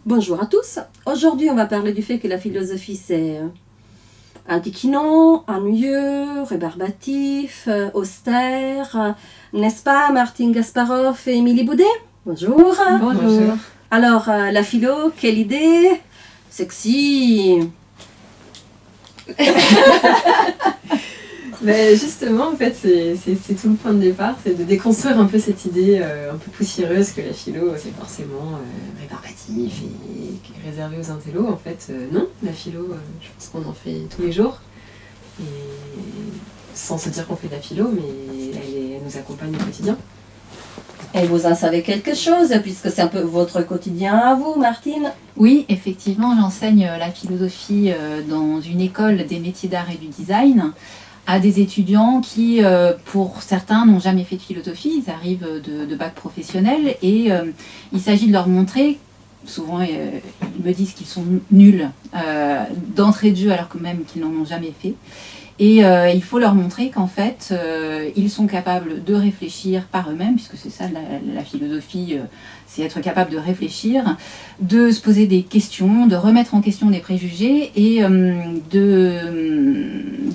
Bonjour à tous. Aujourd'hui, on va parler du fait que la philosophie, c'est antiquinant, ennuyeux, rébarbatif, austère. N'est-ce pas, Martine Gasparov et Émilie Boudet? Bonjour. Bonjour. Alors, la philo, quelle idée? Sexy. Ben justement, en fait, c'est tout le point de départ, c'est de déconstruire un peu cette idée un peu poussiéreuse que la philo, c'est forcément rébarbatif et réservé aux intellos. En fait, non, la philo, je pense qu'on en fait tous les jours. Et sans se dire qu'on fait de la philo, mais elle nous accompagne au quotidien. Et vous en savez quelque chose, puisque c'est un peu votre quotidien à vous, Martine? Oui, effectivement, j'enseigne la philosophie dans une école des métiers d'art et du design à des étudiants qui, pour certains, n'ont jamais fait de philosophie. Ils arrivent de bac professionnel et il s'agit de leur montrer, souvent ils me disent qu'ils sont nuls d'entrée de jeu alors que même qu'ils n'en ont jamais fait. Et il faut leur montrer qu'en fait, ils sont capables de réfléchir par eux-mêmes, puisque c'est ça la philosophie, c'est être capable de réfléchir, de se poser des questions, de remettre en question des préjugés et de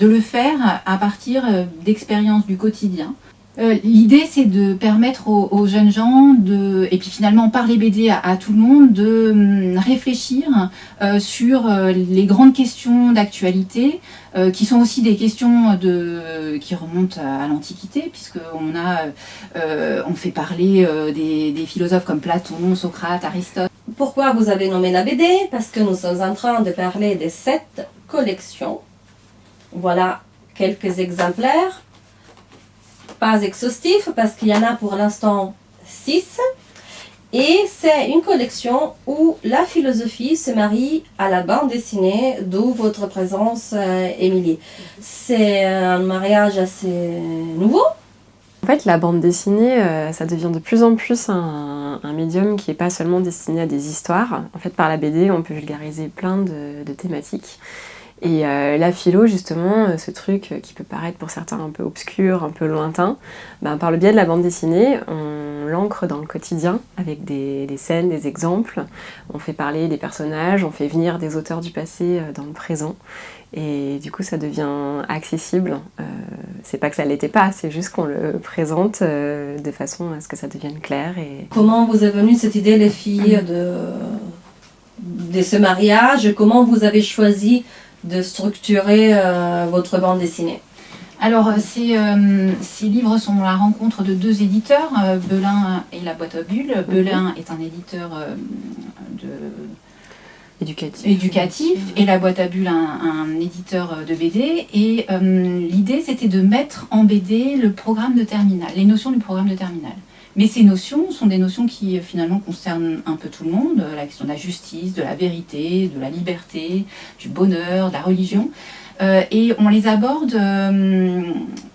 le faire à partir d'expériences du quotidien. L'idée, c'est de permettre aux jeunes gens, et puis finalement par les BD à tout le monde, de réfléchir sur les grandes questions d'actualité, qui sont aussi des questions qui remontent à l'Antiquité, puisqu'on on fait parler des philosophes comme Platon, Socrate, Aristote. Pourquoi vous avez nommé la BD? Parce que nous sommes en train de parler des 7 collections. Voilà quelques exemplaires. Pas exhaustif parce qu'il y en a pour l'instant 6. Et c'est une collection où la philosophie se marie à la bande dessinée, d'où votre présence, Émilie. C'est un mariage assez nouveau. En fait, la bande dessinée, ça devient de plus en plus un médium qui n'est pas seulement destiné à des histoires. En fait, par la BD, on peut vulgariser plein de thématiques. Et la philo, justement, ce truc qui peut paraître pour certains un peu obscur, un peu lointain, par le biais de la bande dessinée, on l'ancre dans le quotidien avec des scènes, des exemples. On fait parler des personnages, on fait venir des auteurs du passé dans le présent. Et du coup, ça devient accessible. C'est pas que ça l'était pas, c'est juste qu'on le présente de façon à ce que ça devienne clair. Comment vous est venue cette idée, les filles, de ce mariage? Comment vous avez choisi de structurer votre bande dessinée? Alors, ces livres sont la rencontre de 2 éditeurs, Belin et la boîte à bulles. Belin est un éditeur éducatif et la boîte à bulles un éditeur de BD. Et l'idée, c'était de mettre en BD le programme de terminale, les notions du programme de terminale. Mais ces notions sont des notions qui finalement concernent un peu tout le monde, la question de la justice, de la vérité, de la liberté, du bonheur, de la religion. Et on les aborde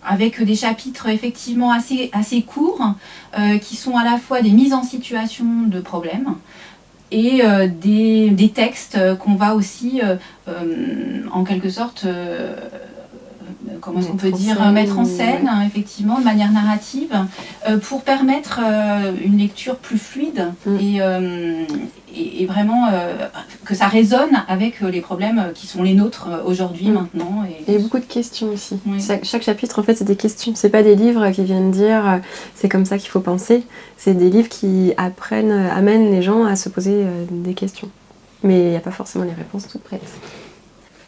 avec des chapitres effectivement assez courts, qui sont à la fois des mises en situation de problèmes et des textes qu'on va aussi en quelque sorte... comment est-ce qu'on peut dire, mettre en scène, effectivement, de manière narrative, pour permettre une lecture plus fluide et vraiment que ça résonne avec les problèmes qui sont les nôtres aujourd'hui, maintenant. Et beaucoup de questions aussi. Oui. Chaque chapitre, en fait, c'est des questions. C'est pas des livres qui viennent dire c'est comme ça qu'il faut penser. C'est des livres qui amènent les gens à se poser des questions. Mais il n'y a pas forcément les réponses toutes prêtes.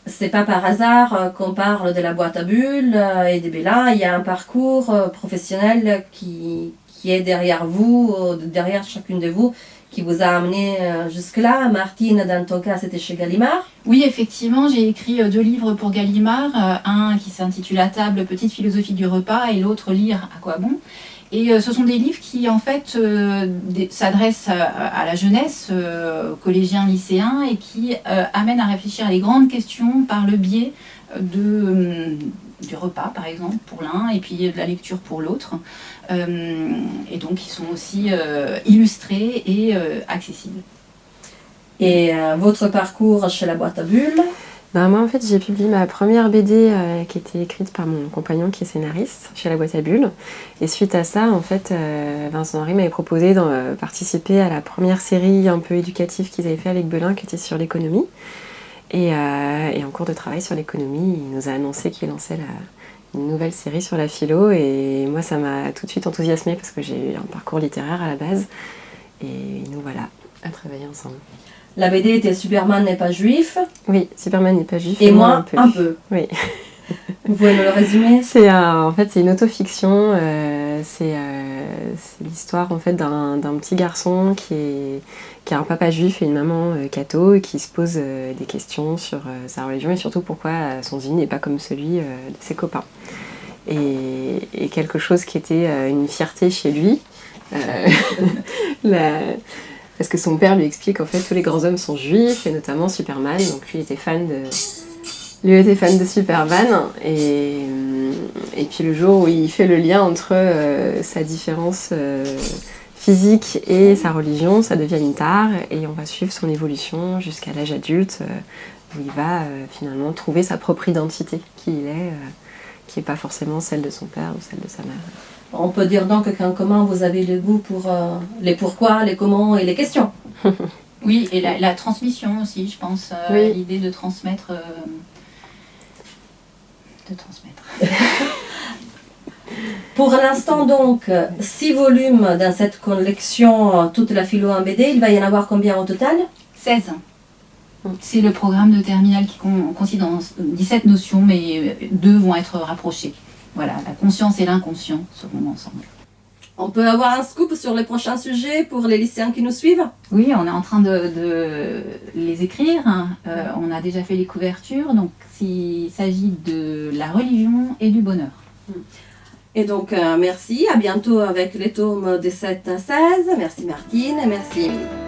C'est pas par hasard qu'on parle de la boîte à bulles et des Belin. Il y a un parcours professionnel qui est derrière vous, derrière chacune de vous, qui vous a amené jusque-là. Martine, dans ton cas, c'était chez Gallimard. Oui, effectivement, j'ai écrit 2 livres pour Gallimard, un qui s'intitule À table, petite philosophie du repas, et l'autre Lire, à quoi bon. Et ce sont des livres qui, en fait, s'adressent à la jeunesse, collégiens, lycéens, et qui amènent à réfléchir à des grandes questions par le biais du repas, par exemple, pour l'un, et puis de la lecture pour l'autre. Et donc, ils sont aussi illustrés et accessibles. Et votre parcours chez la boîte à bulles? Moi, en fait, j'ai publié ma première BD qui était écrite par mon compagnon qui est scénariste chez La Boîte à Bulles. Et suite à ça, en fait, Vincent Henry m'avait proposé de participer à la première série un peu éducative qu'ils avaient fait avec Belin, qui était sur l'économie. Et en cours de travail sur l'économie, il nous a annoncé qu'il lançait une nouvelle série sur la philo. Et moi, ça m'a tout de suite enthousiasmée parce que j'ai eu un parcours littéraire à la base. Et nous voilà à travailler ensemble. La BD était Superman n'est pas juif. Oui, Superman n'est pas juif. Et moi, un peu. Oui. Vous pouvez me le résumer? En fait, c'est une autofiction. C'est l'histoire en fait, d'un petit garçon qui a un papa juif et une maman catho et qui se pose des questions sur sa religion et surtout pourquoi son dîner n'est pas comme celui de ses copains. Et quelque chose qui était une fierté chez lui. Parce que son père lui explique qu'en fait tous les grands hommes sont juifs et notamment Superman, donc lui était fan de Superman et puis le jour où il fait le lien entre sa différence physique et sa religion, ça devient une tare et on va suivre son évolution jusqu'à l'âge adulte où il va finalement trouver sa propre identité, qui il est, qui n'est pas forcément celle de son père ou celle de sa mère. On peut dire donc qu'en commun, vous avez le goût pour les pourquoi, les comment et les questions. Oui, et la transmission aussi, je pense. Oui. L'idée de transmettre. Pour l'instant donc, 6 volumes dans cette collection Toute la philo en BD. Il va y en avoir combien au total? 16. C'est le programme de terminale qui consiste en 17 notions, mais 2 vont être rapprochées. Voilà, la conscience et l'inconscient seront ensemble. On peut avoir un scoop sur les prochains sujets pour les lycéens qui nous suivent? Oui, on est en train de les écrire. On a déjà fait les couvertures, donc il s'agit de la religion et du bonheur. Et donc, merci, à bientôt avec les tomes des 7 à 16. Merci Martine et merci Émilie.